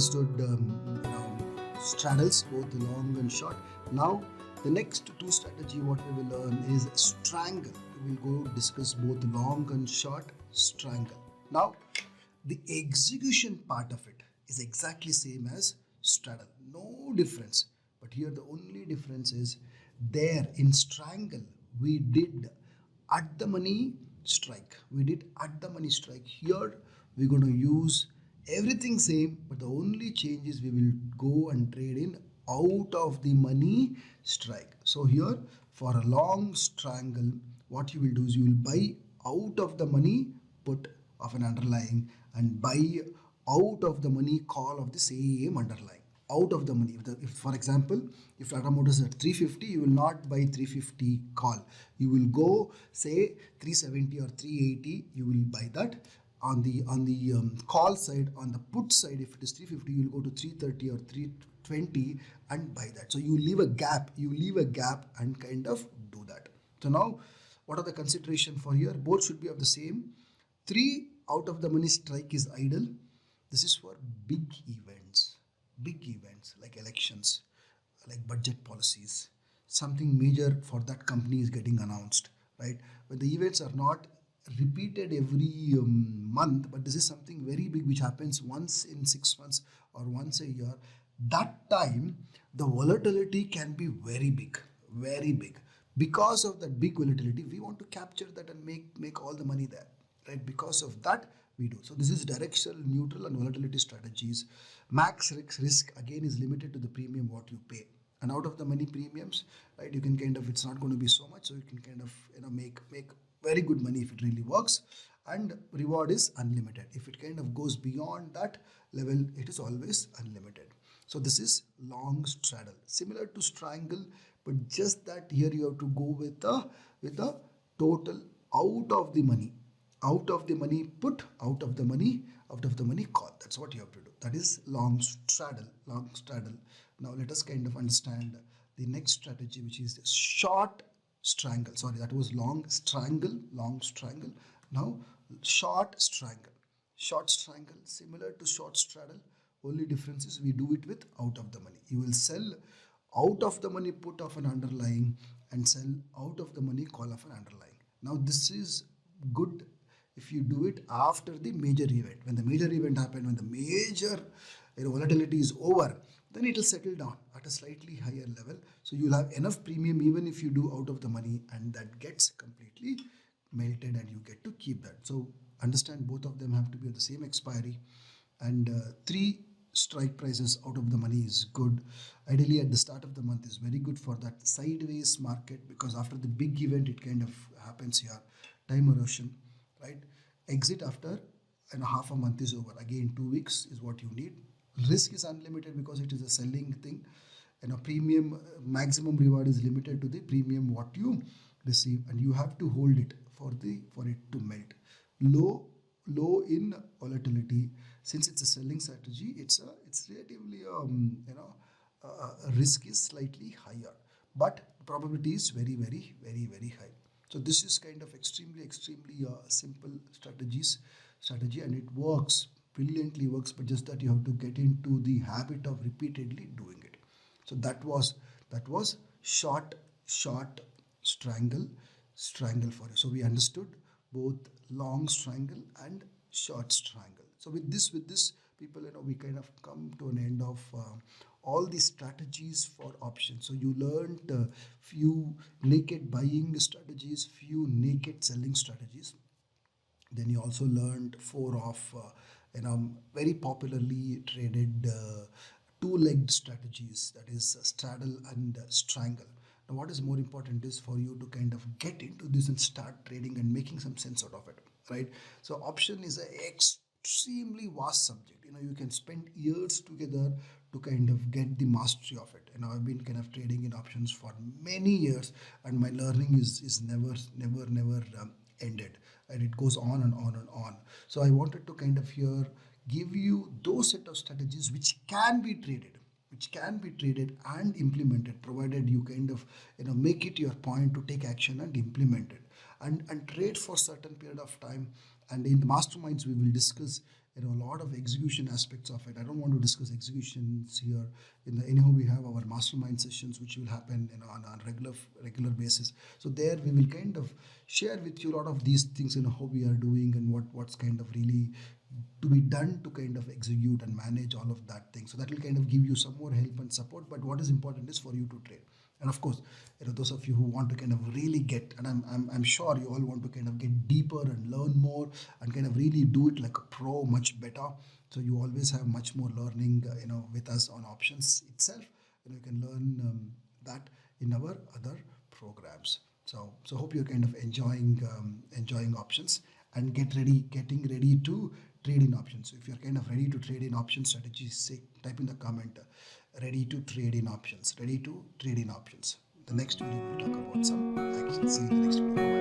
understood straddles, both long and short. Now the next two strategy what we will learn is strangle. We will go discuss both long and short strangle. Now the execution part of it is exactly same as straddle, no difference. But here the only difference is there in strangle we did at the money strike. We did at the money strike. Here we're going to use everything same, but the only change is we will go and trade in out of the money strike. So here for a long strangle, what you will do is you will buy out of the money put of an underlying and buy out of the money call of the same underlying. Out of the money, if for example, if Tata Motors is at 350, you will not buy 350 call. You will go say 370 or 380. You will buy that on the call side. On the put side, if it is 350, you will go to 330 or 320 and buy that. So you leave a gap. You leave a gap and kind of do that. So now, what are the consideration for here? Both should be of the same. 3 out of the money strike is idle. This is for big events like elections, like budget policies, something major for that company is getting announced, right? When the events are not repeated every month, but this is something very big which happens once in 6 months or once a year, that time the volatility can be very big. Because of that big volatility, we want to capture that and make all the money there, right? Because of that we do. So this is directional, neutral and volatility strategies. Max risk again is limited to the premium what you pay, and out of the money premiums, right, you can kind of, it's not going to be so much, so you can kind of make very good money if it really works. And reward is unlimited. If it kind of goes beyond that level, it is always unlimited. So this is long straddle, similar to strangle, but just that here you have to go with the total out of the money put, out of the money call. That's what you have to do. That is long straddle. Now let us kind of understand the next strategy, which is short strangle. Sorry, that was long strangle. Now short strangle, similar to short straddle. Only difference is we do it with out of the money. You will sell out of the money put of an underlying and sell out of the money call of an underlying. Now this is good if you do it after the major event. When the major event happened, when the major volatility is over, then it will settle down at a slightly higher level. So you'll have enough premium even if you do out of the money, and that gets completely melted and you get to keep that. So understand both of them have to be at the same expiry, and 3 strike prices out of the money is good. Ideally at the start of the month is very good for that sideways market, because after the big event it kind of happens here, time erosion, right? Exit after half a month is over. Again 2 weeks is what you need. Risk is unlimited because it is a selling thing, and a premium maximum reward is limited to the premium what you receive, and you have to hold it for it to melt. Low in volatility, since it's a selling strategy, it's relatively risk is slightly higher, but probability is very high. So this is kind of extremely simple strategy, and it brilliantly works, but just that you have to get into the habit of repeatedly doing it. So that was short strangle for you. So we understood both long strangle and short strangle. So with this people, we kind of come to an end of all the strategies for options. So you learned few naked buying strategies, few naked selling strategies. Then you also learned 4 of very popularly traded two-legged strategies, that is straddle and strangle. Now what is more important is for you to kind of get into this and start trading and making some sense out of it, right? So option is an extremely vast subject. You can spend years together to kind of get the mastery of it. I've been kind of trading in options for many years, and my learning is never ended, and it goes on and on and on. So I wanted to kind of here give you those set of strategies which can be traded and implemented, provided you kind of make it your point to take action and implement it, and trade for certain period of time. And in the masterminds we will discuss a lot of execution aspects of it. I don't want to discuss executions here. Anyhow, we have our mastermind sessions which will happen on a regular basis. So there we will kind of share with you a lot of these things, how we are doing and what's kind of really to be done to kind of execute and manage all of that thing. So that will kind of give you some more help and support. But what is important is for you to trade. And of course, those of you who want to kind of really get, and I'm sure you all want to kind of get deeper and learn more and kind of really do it like a pro much better. So you always have much more learning, with us on options itself. You can learn that in our other programs. So hope you're kind of enjoying options and getting ready to trade in options. So if you're kind of ready to trade in option strategies, say type in the comment, ready to trade in options, ready to trade in options. The next video will talk about some actions. See you in the next video.